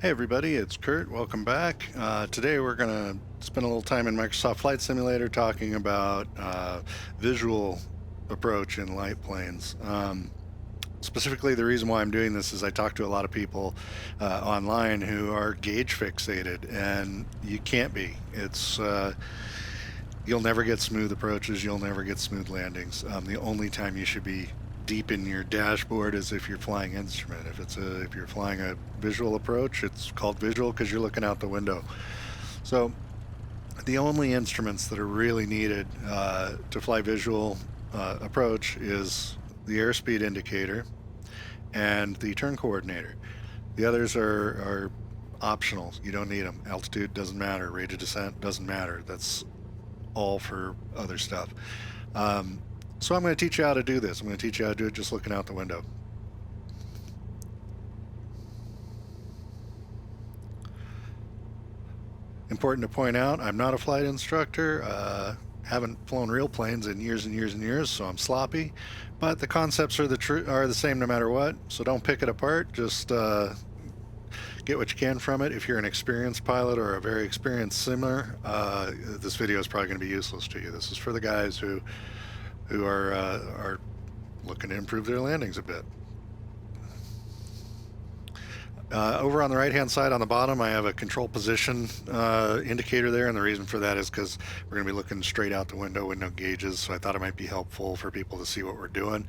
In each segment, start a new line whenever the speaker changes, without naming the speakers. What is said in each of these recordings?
Hey everybody, it's Kurt. Welcome back. Today we're going to spend a little time in Microsoft Flight Simulator talking about visual approach in light planes. Specifically, the reason why I'm doing this is I talk to a lot of people online who are gauge fixated, and you can't be. You'll never get smooth approaches. You'll never get smooth landings. The only time you should be deep in your dashboard is if you're flying instrument. If you're flying a visual approach, it's called visual because you're looking out the window. So the only instruments that are really needed to fly visual approach is the airspeed indicator and the turn coordinator. The others are optional. You don't need them. Altitude doesn't matter. Rate of descent doesn't matter. That's all for other stuff. So I'm going to teach you how to do this. I'm going to teach you how to do it just looking out the window. Important to point out, I'm not a flight instructor. Haven't flown real planes in years and years and years, so I'm sloppy. But the concepts are the same no matter what, so don't pick it apart. Just get what you can from it. If you're an experienced pilot or a very experienced simmer, this video is probably going to be useless to you. This is for the guys who are looking to improve their landings a bit. Over on the right hand side on the bottom, I have a control position indicator there, and the reason for that is because we're going to be looking straight out the window with no gauges, so I thought it might be helpful for people to see what we're doing.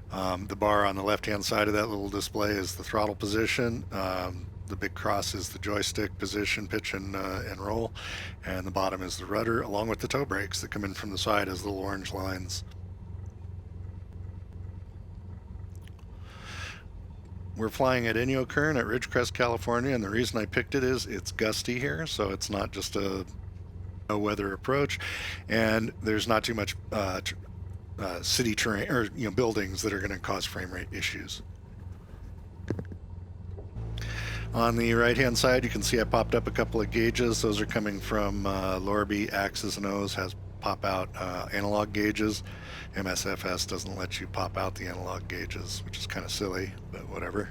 The bar on the left hand side of that little display is the throttle position. The big cross is the joystick position, pitch and roll, and the bottom is the rudder, along with the toe brakes that come in from the side as little orange lines. We're flying at Inyokern at Ridgecrest, California, and the reason I picked it is it's gusty here, so it's not just a no-weather approach, and there's not too much city terrain or buildings that are going to cause frame rate issues. On the right-hand side, you can see I popped up a couple of gauges. Those are coming from Lorby. Axis and O's has pop-out analog gauges. MSFS doesn't let you pop out the analog gauges, which is kind of silly, but whatever.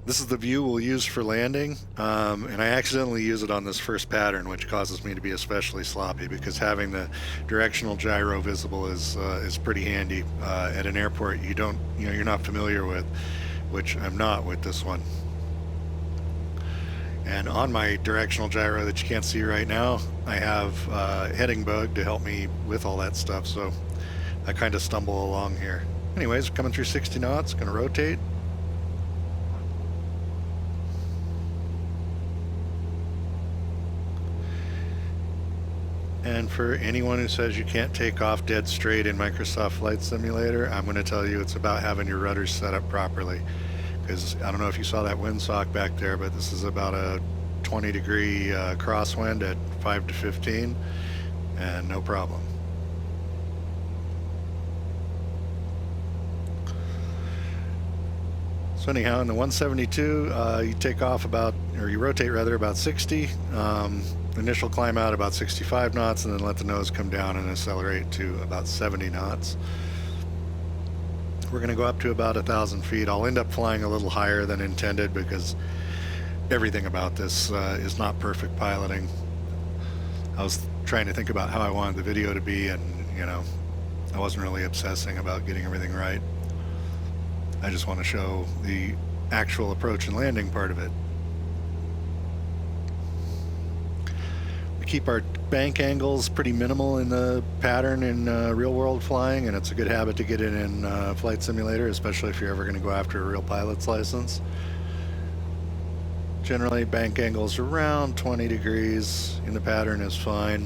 This is the view we'll use for landing, and I accidentally use it on this first pattern, which causes me to be especially sloppy because having the directional gyro visible is pretty handy at an airport you're not familiar with, which I'm not with this one. And on my directional gyro that you can't see right now, I have heading bug to help me with all that stuff, so I kind of stumble along here. Anyways, coming through 60 knots, going to rotate. And for anyone who says you can't take off dead straight in Microsoft Flight Simulator, I'm going to tell you it's about having your rudders set up properly. Because I don't know if you saw that windsock back there, but this is about a 20-degree crosswind at 5 to 15, and no problem. So anyhow, in the 172, you take off you rotate rather about 60. Initial climb out about 65 knots, and then let the nose come down and accelerate to about 70 knots. We're going to go up to about 1,000 feet. I'll end up flying a little higher than intended because everything about this is not perfect piloting. I was trying to think about how I wanted the video to be, and I wasn't really obsessing about getting everything right. I just want to show the actual approach and landing part of it. We keep our bank angles pretty minimal in the pattern in real world flying, and it's a good habit to get it in Flight Simulator, especially if you're ever going to go after a real pilot's license. Generally, bank angles around 20 degrees in the pattern is fine.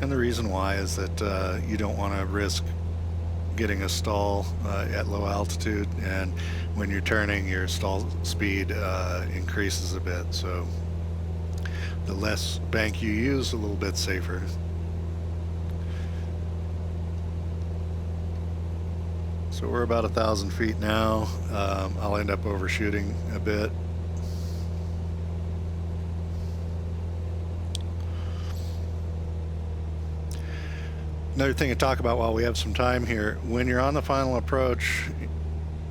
And the reason why is that you don't want to risk getting a stall at low altitude, and when you're turning, your stall speed increases a bit, so the less bank you use, a little bit safer. So we're about 1,000 feet now. I'll end up overshooting a bit. Another thing to talk about while we have some time here, when you're on the final approach,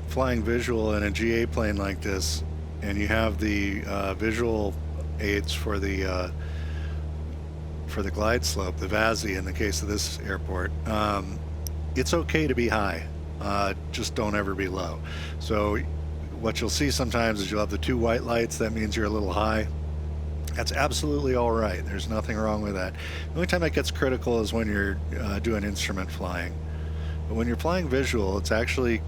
flying visual in a GA plane like this, and you have the visual aids for the glide slope, the VASI in the case of this airport, it's okay to be high. Just don't ever be low. So what you'll see sometimes is you'll have the two white lights. That means you're a little high. That's absolutely all right. There's nothing wrong with that. The only time it gets critical is when you're doing instrument flying. But when you're flying visual, it's actually,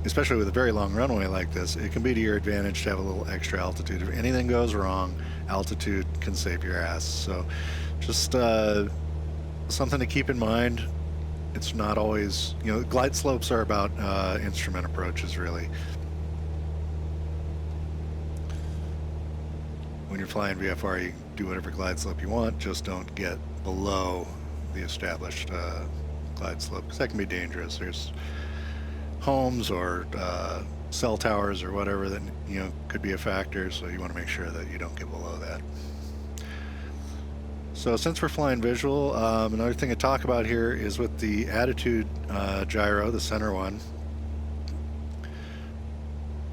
especially with a very long runway like this, it can be to your advantage to have a little extra altitude. If anything goes wrong, altitude can save your ass. So just something to keep in mind. It's not always, glide slopes are about instrument approaches, really. When you're flying VFR, you can do whatever glide slope you want, just don't get below the established glide slope, because that can be dangerous. There's homes or cell towers or whatever that could be a factor, so you want to make sure that you don't get below that. So since we're flying visual, another thing to talk about here is with the attitude gyro, the center one.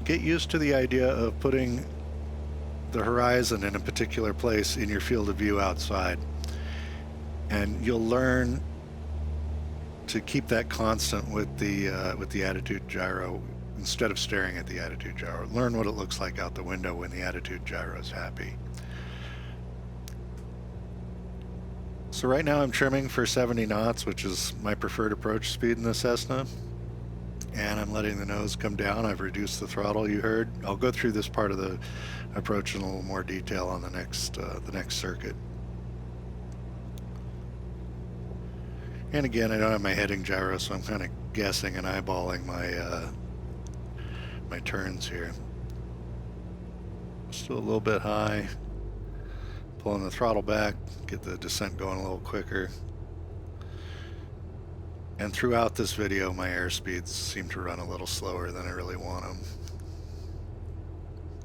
Get used to the idea of putting the horizon in a particular place in your field of view outside, and you'll learn to keep that constant with the attitude gyro instead of staring at the attitude gyro. Learn what it looks like out the window when the attitude gyro is happy. So right now I'm trimming for 70 knots, which is my preferred approach speed in the Cessna, and I'm letting the nose come down. I've reduced the throttle, you heard. I'll go through this part of the approach in a little more detail on the next circuit. And again, I don't have my heading gyro, so I'm kind of guessing and eyeballing my turns here. Still a little bit high. Pulling the throttle back, get the descent going a little quicker. And throughout this video, my airspeeds seem to run a little slower than I really want them.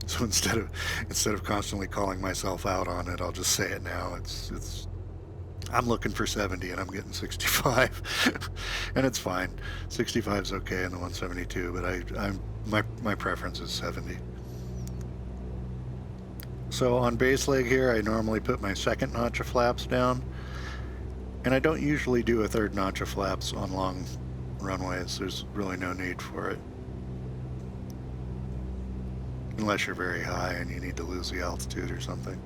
So instead of constantly calling myself out on it, I'll just say it now. I'm looking for 70 and I'm getting 65, and it's fine. 65 is okay in the 172, but my preference is 70. So on base leg here, I normally put my second notch of flaps down, and I don't usually do a third notch of flaps on long runways. There's really no need for it, unless you're very high and you need to lose the altitude or something.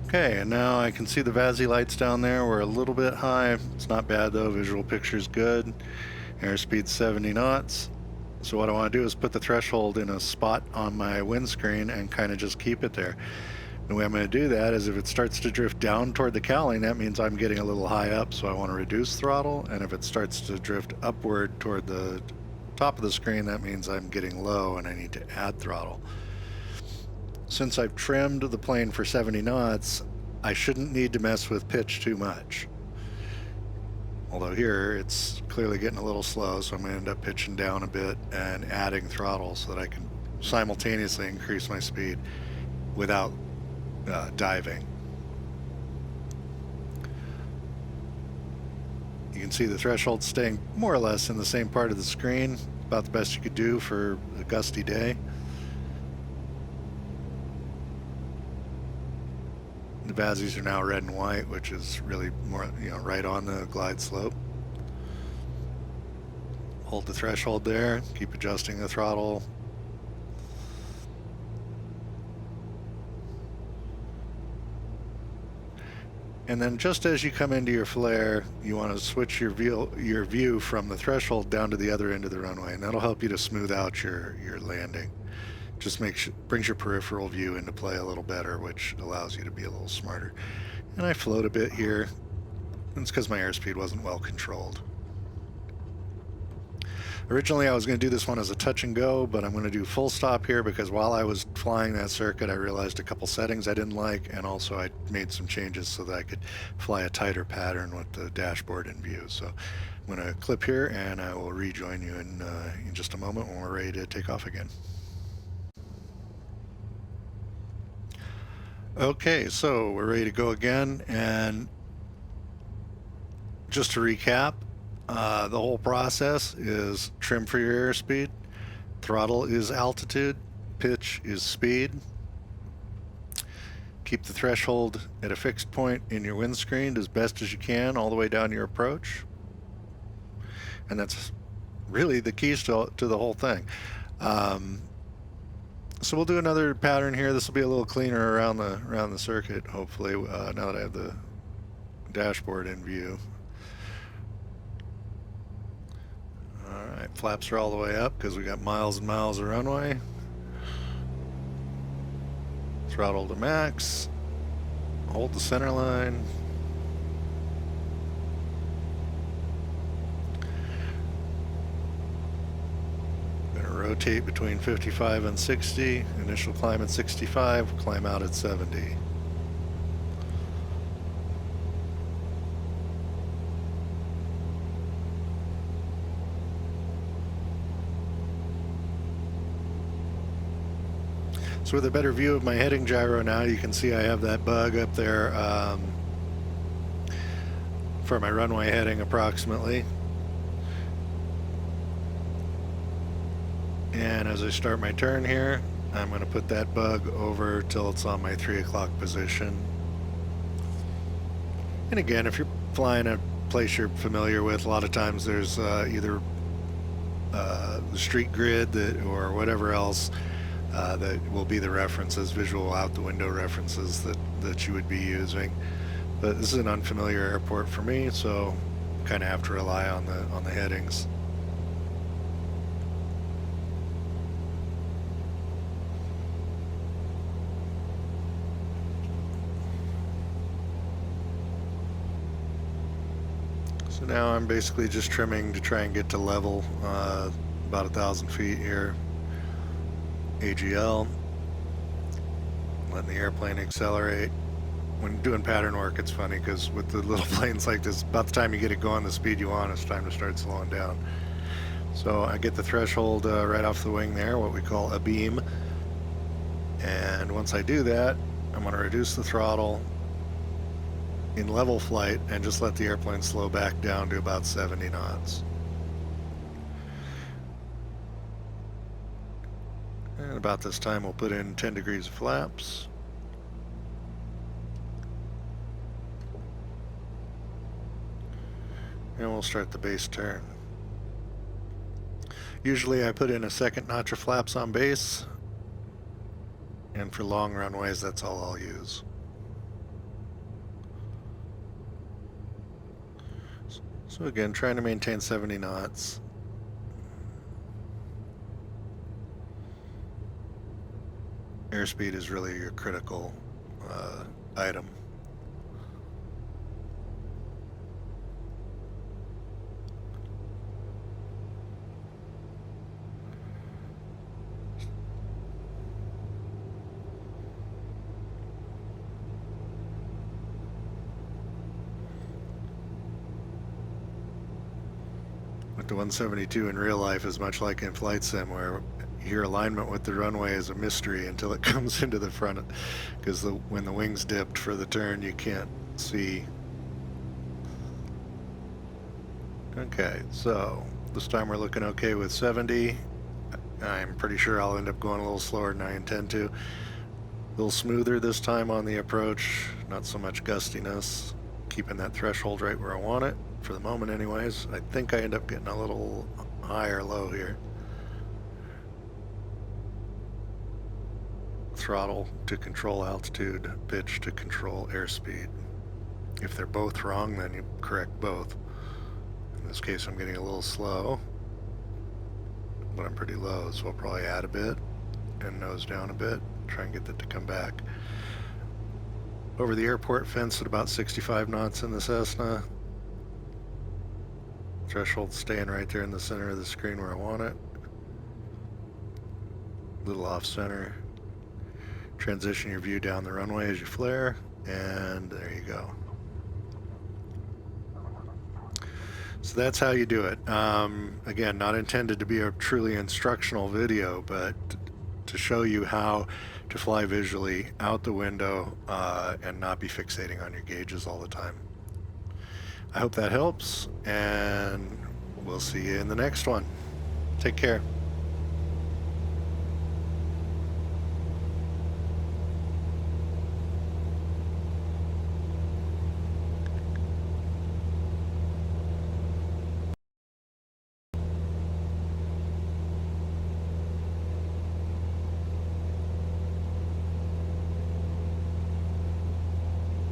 Okay, and now I can see the VASI lights down there. We're a little bit high. It's not bad though. Visual picture's good. Airspeed 70 knots. So what I want to do is put the threshold in a spot on my windscreen and kind of just keep it there. The way I'm going to do that is if it starts to drift down toward the cowling, that means I'm getting a little high up, so I want to reduce throttle. And if it starts to drift upward toward the top of the screen, that means I'm getting low and I need to add throttle. Since I've trimmed the plane for 70 knots, I shouldn't need to mess with pitch too much. Although here it's clearly getting a little slow, so I'm going to end up pitching down a bit and adding throttle so that I can simultaneously increase my speed without diving. You can see the threshold staying more or less in the same part of the screen, about the best you could do for a gusty day. The VASIs are now red and white, which is really more, right on the glide slope. Hold the threshold there, keep adjusting the throttle. And then just as you come into your flare, you want to switch your view from the threshold down to the other end of the runway, and that'll help you to smooth out your landing. Just brings your peripheral view into play a little better, which allows you to be a little smarter. And I float a bit here. It's because my airspeed wasn't well controlled. Originally I was going to do this one as a touch and go, but I'm going to do full stop here because while I was flying that circuit I realized a couple settings I didn't like, and also I made some changes so that I could fly a tighter pattern with the dashboard in view. So I'm going to clip here and I will rejoin you in just a moment when we're ready to take off again. Okay, so we're ready to go again, and just to recap, the whole process is trim for your airspeed, throttle is altitude, pitch is speed. Keep the threshold at a fixed point in your windscreen as best as you can all the way down your approach. And that's really the keys to the whole thing. So we'll do another pattern here. This will be a little cleaner around the circuit, hopefully, now that I have the dashboard in view. Alright, flaps are all the way up because we got miles and miles of runway. Throttle to max. Hold the center line. Gonna rotate between 55 and 60. Initial climb at 65, climb out at 70. So with a better view of my heading gyro now, you can see I have that bug up there for my runway heading approximately. And as I start my turn here, I'm going to put that bug over till it's on my 3 o'clock position. And again, if you're flying a place you're familiar with, a lot of times there's either the street grid or whatever else that will be the references, visual out the window references that you would be using. But this is an unfamiliar airport for me, so kind of have to rely on the headings. So now I'm basically just trimming to try and get to level, about 1,000 feet here. AGL, letting the airplane accelerate. When doing pattern work, it's funny because with the little planes like this, about the time you get it going the speed you want, it's time to start slowing down. So I get the threshold right off the wing there, what we call a beam. And once I do that, I'm going to reduce the throttle in level flight and just let the airplane slow back down to about 70 knots. And about this time we'll put in 10 degrees of flaps. And we'll start the base turn. Usually I put in a second notch of flaps on base, and for long runways that's all I'll use. So again, trying to maintain 70 knots. Airspeed is really your critical item. With the 172 in real life is much like in flight sim, where your alignment with the runway is a mystery until it comes into the front, because when the wings dipped for the turn, you can't see. Okay, so this time we're looking okay with 70. I'm pretty sure I'll end up going a little slower than I intend to. A little smoother this time on the approach, not so much gustiness. Keeping that threshold right where I want it, for the moment anyways. I think I end up getting a little high or low here. Throttle to control altitude, pitch to control airspeed. If they're both wrong, then you correct both. In this case, I'm getting a little slow, but I'm pretty low, so I'll probably add a bit and nose down a bit, try and get that to come back. Over the airport fence at about 65 knots in the Cessna. Threshold staying right there in the center of the screen where I want it. A little off center. Transition your view down the runway as you flare, and there you go. So that's how you do it. Again, not intended to be a truly instructional video, but to show you how to fly visually out the window and not be fixating on your gauges all the time. I hope that helps, and we'll see you in the next one. Take care.